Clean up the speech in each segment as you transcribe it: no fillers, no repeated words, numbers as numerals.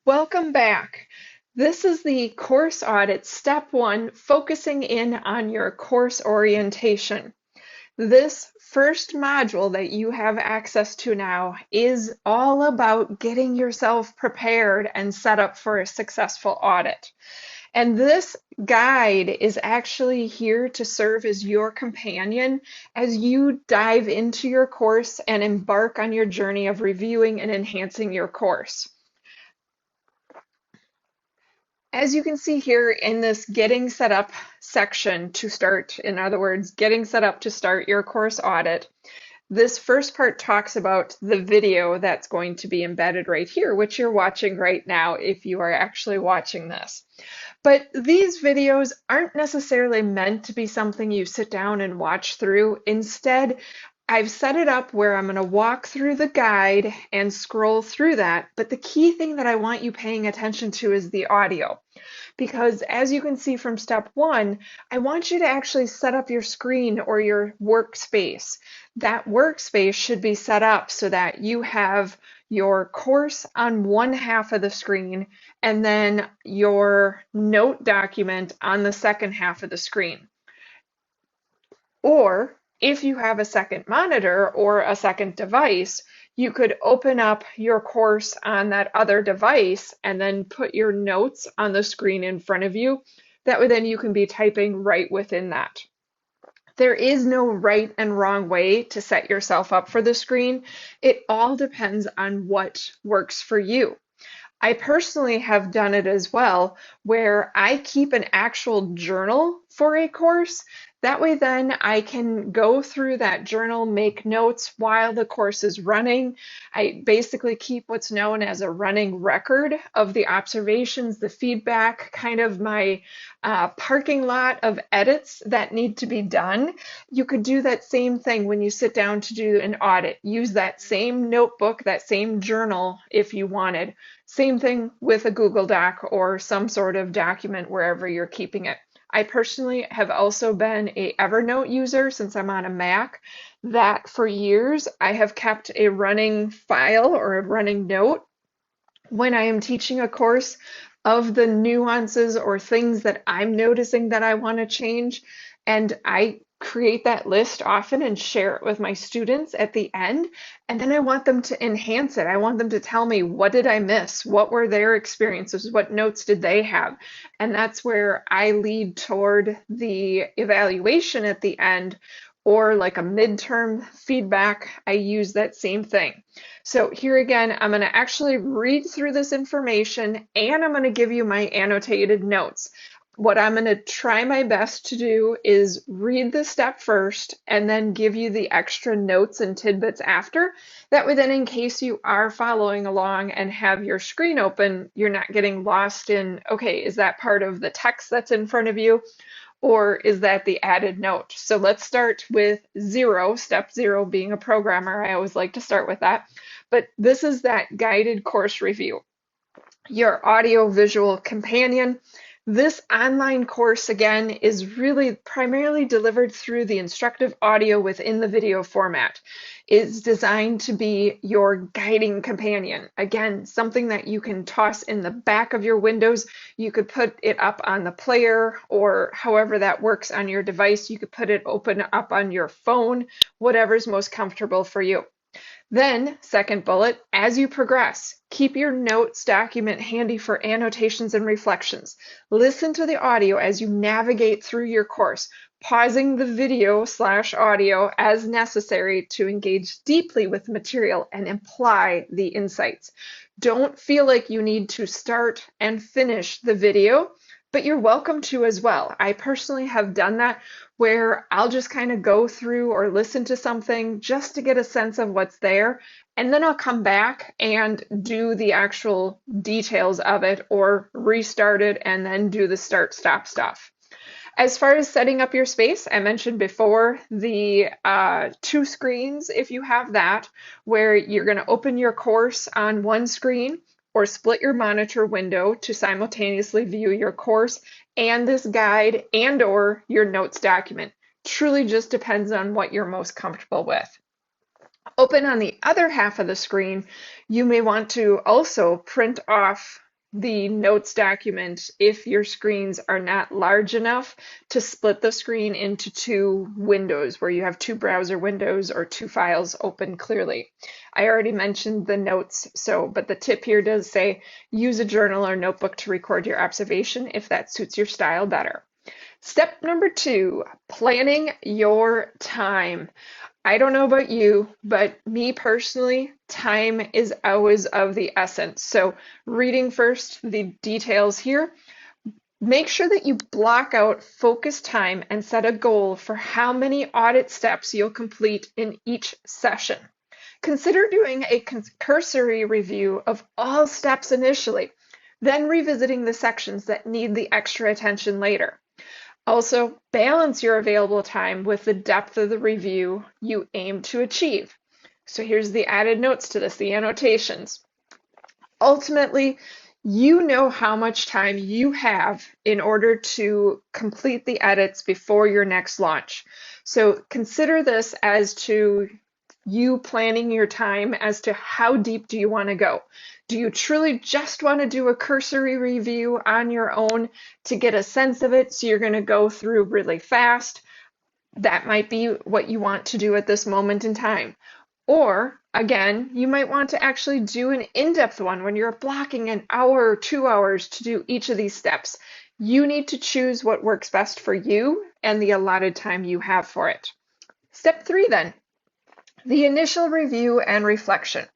Welcome back. This is the course audit step one, focusing in on your course orientation. This first module that you have access to now is all about getting yourself prepared and set up for a successful audit. And this guide is actually here to serve as your companion as you dive into your course and embark on your journey of reviewing and enhancing your course. As you can see here in this getting set up section to start, in other words, getting set up to start your course audit, this first part talks about the video that's going to be embedded right here, which you're watching right now if you are actually watching this. But these videos aren't necessarily meant to be something you sit down and watch through. Instead, I've set it up where I'm going to walk through the guide and scroll through that, but the key thing that I want you paying attention to is the audio. Because as you can see from step one, I want you to actually set up your screen or your workspace. That workspace should be set up so that you have your course on one half of the screen and then your note document on the second half of the screen. Or if you have a second monitor or a second device, you could open up your course on that other device and then put your notes on the screen in front of you. That way then you can be typing right within that. There is no right and wrong way to set yourself up for the screen. It all depends on what works for you. I personally have done it as well, where I keep an actual journal for a course. That way then I can go through that journal, make notes while the course is running. I basically keep what's known as a running record of the observations, the feedback, kind of my parking lot of edits that need to be done. You could do that same thing when you sit down to do an audit. Use that same notebook, that same journal if you wanted. Same thing with a Google Doc or some sort of document wherever you're keeping it. I personally have also been a Evernote user since I'm on a Mac, that for years I have kept a running file or a running note when I am teaching a course of the nuances or things that I'm noticing that I want to change. And I create that list often and share it with my students at the end. And then I want them to enhance it. I want them to tell me, what did I miss? What were their experiences? What notes did they have? And that's where I lead toward the evaluation at the end, or like a midterm feedback. I use that same thing. So here again, I'm going to actually read through this information and I'm going to give you my annotated notes. What I'm going to try my best to do is read the step first and then give you the extra notes and tidbits after. That way then, in case you are following along and have your screen open, you're not getting lost in, okay, is that part of the text that's in front of you? Or is that the added note? So let's start with zero, step zero. Being a programmer, I always like to start with that. But this is that guided course review, your audio visual companion. This online course, again, is really primarily delivered through the instructive audio within the video format. It's designed to be your guiding companion. Again, something that you can toss in the back of your windows. You could put it up on the player or however that works on your device. You could put it open up on your phone, whatever's most comfortable for you. Then, second bullet, as you progress, keep your notes document handy for annotations and reflections. Listen to the audio as you navigate through your course, pausing the video/audio as necessary to engage deeply with material and apply the insights. Don't feel like you need to start and finish the video, but you're welcome to as well. I personally have done that where I'll just kind of go through or listen to something just to get a sense of what's there, and then I'll come back and do the actual details of it or restart it and then do the start stop stuff. As far as setting up your space, I mentioned before the two screens, if you have that, where you're going to open your course on one screen or split your monitor window to simultaneously view your course and this guide and or your notes document. Truly just depends on what you're most comfortable with. Open on the other half of the screen, you may want to also print off the notes document if your screens are not large enough to split the screen into two windows where you have two browser windows or two files open clearly. I already mentioned the notes, but the tip here does say use a journal or notebook to record your observation if that suits your style better. Step number 2, planning your time. I don't know about you, but me personally, time is always of the essence. So reading first the details here, make sure that you block out focused time and set a goal for how many audit steps you'll complete in each session. Consider doing a cursory review of all steps initially, then revisiting the sections that need the extra attention later. Also, balance your available time with the depth of the review you aim to achieve. So here's the added notes to this, the annotations. Ultimately, you know how much time you have in order to complete the edits before your next launch. So consider this as to you planning your time as to how deep do you want to go. Do you truly just want to do a cursory review on your own to get a sense of it, so you're going to go through really fast? That might be what you want to do at this moment in time. Or, again, you might want to actually do an in-depth one when you're blocking an hour or 2 hours to do each of these steps. You need to choose what works best for you and the allotted time you have for it. Step 3 then, the initial review and reflection.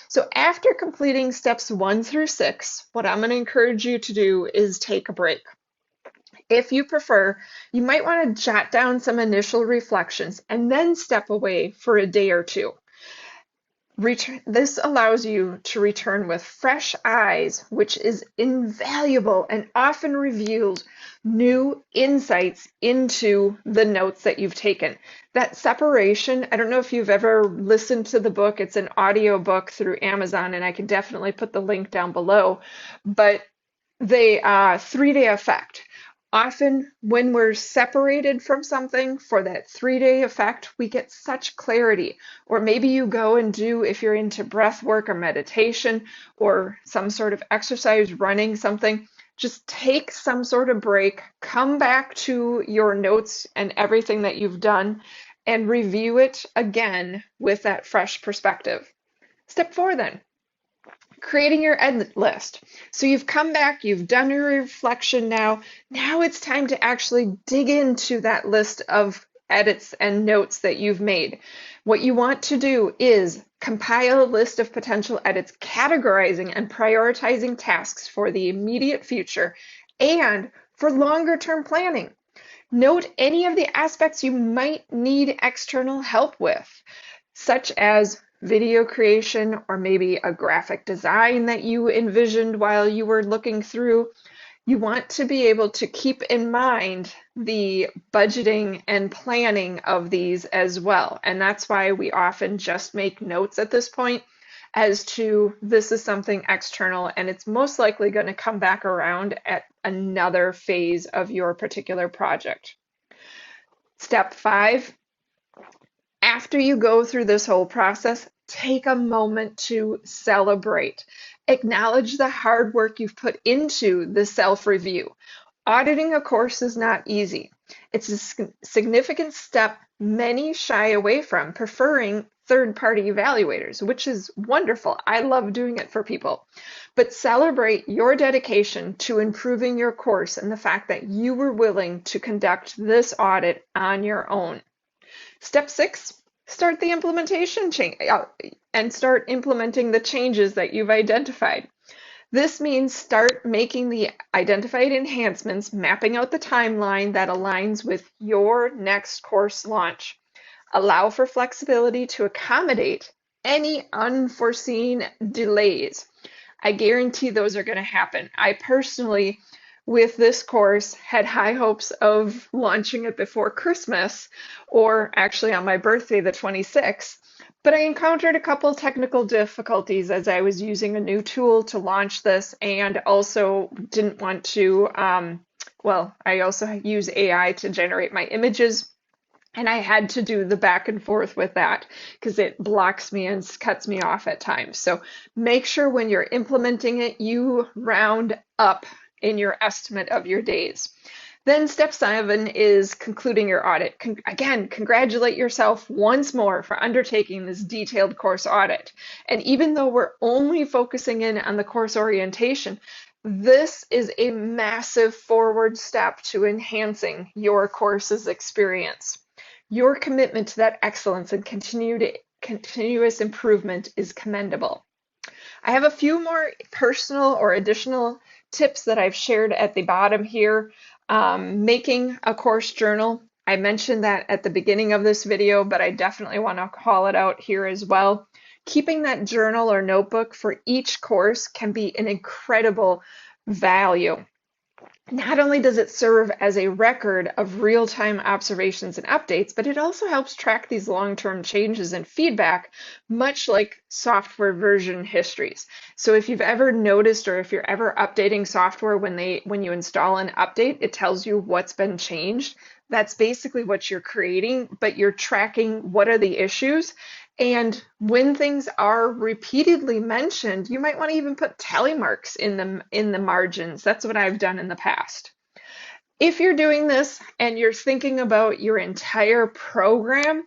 So after completing steps 1 through 6, what I'm going to encourage you to do is take a break. If you prefer, you might want to jot down some initial reflections and then step away for a day or two. This allows you to return with fresh eyes, which is invaluable and often reveals new insights into the notes that you've taken. That separation, I don't know if you've ever listened to the book, it's an audio book through Amazon, and I can definitely put the link down below, but the 3-day effect. Often when we're separated from something for that 3-day effect, we get such clarity. Or maybe you go and do, if you're into breath work or meditation or some sort of exercise, running something, just take some sort of break, come back to your notes and everything that you've done and review it again with that fresh perspective. Step 4 then. Creating your edit list. So you've come back, you've done your reflection now. Now it's time to actually dig into that list of edits and notes that you've made. What you want to do is compile a list of potential edits, categorizing and prioritizing tasks for the immediate future and for longer term planning. Note any of the aspects you might need external help with, such as video creation or maybe a graphic design that you envisioned while you were looking through. You want to be able to keep in mind the budgeting and planning of these as well. And that's why we often just make notes at this point as to this is something external and it's most likely going to come back around at another phase of your particular project. Step 5. After you go through this whole process, take a moment to celebrate. Acknowledge the hard work you've put into the self-review. Auditing a course is not easy. It's a significant step many shy away from, preferring third-party evaluators, which is wonderful. I love doing it for people. But celebrate your dedication to improving your course and the fact that you were willing to conduct this audit on your own. Step 6, start the implementation and start implementing the changes that you've identified. This means start making the identified enhancements, mapping out the timeline that aligns with your next course launch. Allow for flexibility to accommodate any unforeseen delays. I guarantee those are going to happen. I personally, with this course, had high hopes of launching it before Christmas, or actually on my birthday, the 26th, but I encountered a couple technical difficulties as I was using a new tool to launch this, and also didn't want to, I also use AI to generate my images, And I had to do the back and forth with that because it blocks me and cuts me off at times. So make sure when you're implementing it, you round up in your estimate of your days. Then step 7 is concluding your audit. Again, congratulate yourself once more for undertaking this detailed course audit. And even though we're only focusing in on the course orientation, this is a massive forward step to enhancing your course's experience. Your commitment to that excellence and continuous improvement is commendable. I have a few more personal or additional tips that I've shared at the bottom here. Making a course journal. I mentioned that at the beginning of this video, but I definitely want to call it out here as well. Keeping that journal or notebook for each course can be an incredible value. Not only does it serve as a record of real-time observations and updates, but it also helps track these long-term changes and feedback, much like software version histories. So if you've ever noticed, or if you're ever updating software, when you install an update, it tells you what's been changed. That's basically what you're creating, but you're tracking what are the issues. And when things are repeatedly mentioned, you might want to even put tally marks in the margins. That's what I've done in the past. If you're doing this and you're thinking about your entire program,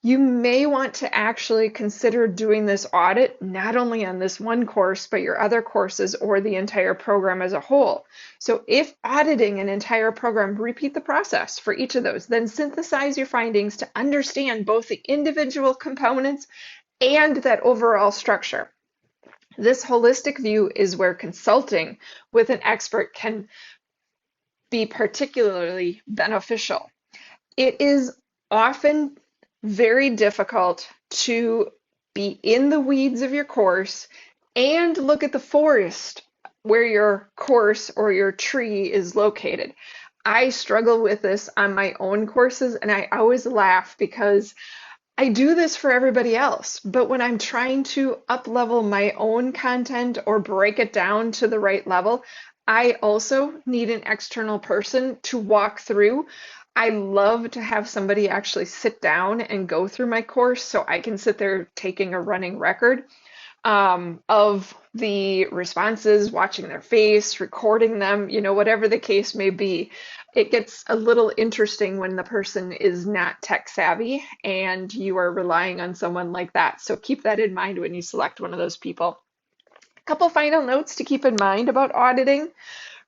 you may want to actually consider doing this audit not only on this one course, but your other courses or the entire program as a whole. So if auditing an entire program, repeat the process for each of those, then synthesize your findings to understand both the individual components and that overall structure. This holistic view is where consulting with an expert can be particularly beneficial. It is often very difficult to be in the weeds of your course and look at the forest where your course or your tree is located. I struggle with this on my own courses, and I always laugh because I do this for everybody else, but when I'm trying to up-level my own content or break it down to the right level, I also need an external person to walk through. I love to have somebody actually sit down and go through my course so I can sit there taking a running record of the responses, watching their face, recording them, whatever the case may be. It gets a little interesting when the person is not tech savvy and you are relying on someone like that. So keep that in mind when you select one of those people. A couple final notes to keep in mind about auditing.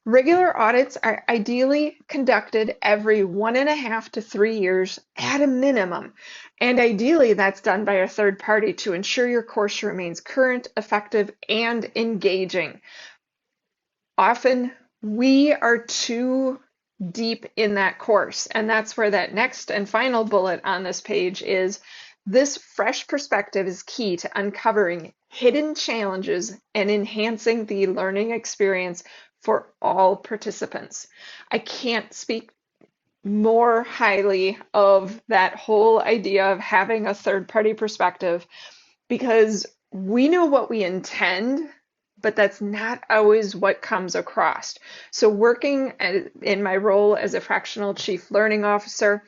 Regular audits are ideally conducted every 1.5 to 3 years at a minimum, and ideally that's done by a third party to ensure your course remains current, effective, and engaging. Often we are too deep in that course, and that's where that next and final bullet on this page is. This fresh perspective is key to uncovering hidden challenges and enhancing the learning experience for all participants. I can't speak more highly of that whole idea of having a third-party perspective because we know what we intend, but that's not always what comes across. So working in my role as a fractional chief learning officer,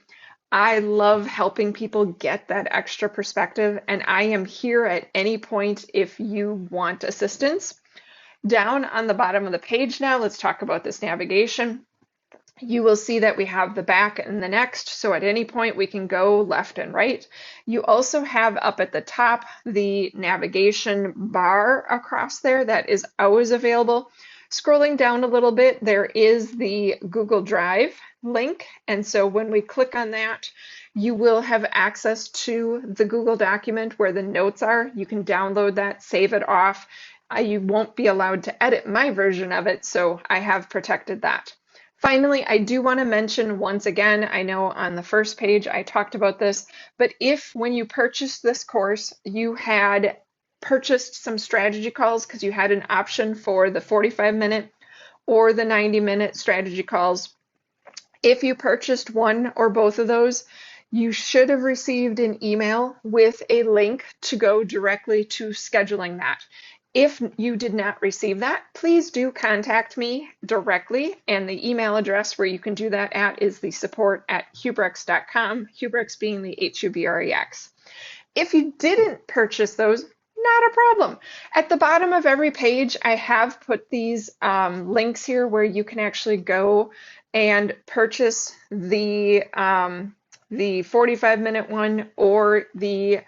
I love helping people get that extra perspective, and I am here at any point if you want assistance. Down on the bottom of the page now, let's talk about this navigation. You will see that we have the back and the next, so at any point we can go left and right. You also have up at the top the navigation bar across there that is always available. Scrolling down a little bit, there is the Google Drive link, and so when we click on that, you will have access to the Google document where the notes are. You can download that, save it off. You won't be allowed to edit my version of it, so I have protected that. Finally, I do want to mention once again, I know on the first page I talked about this, but if when you purchased this course, you had purchased some strategy calls because you had an option for the 45-minute or the 90-minute strategy calls, if you purchased one or both of those, you should have received an email with a link to go directly to scheduling that. If you did not receive that, please do contact me directly, and the email address where you can do that at is the support@hubrex.com, Hubrex being the HUBREX. If you didn't purchase those, not a problem. At the bottom of every page, I have put these links here where you can actually go and purchase the 45-minute one or the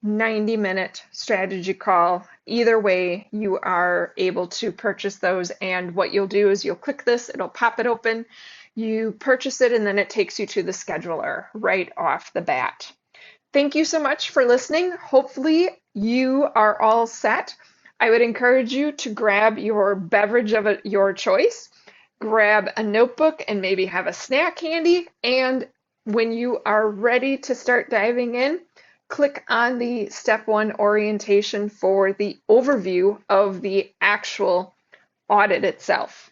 90-minute strategy call. Either way, you are able to purchase those, and what you'll do is you'll click this, it'll pop it open, you purchase it, and then it takes you to the scheduler right off the bat. Thank you so much for listening. Hopefully you are all set. I would encourage you to grab your beverage of your choice, grab a notebook, and maybe have a snack handy, and when you are ready to start diving in, click on the Step 1 orientation for the overview of the actual audit itself.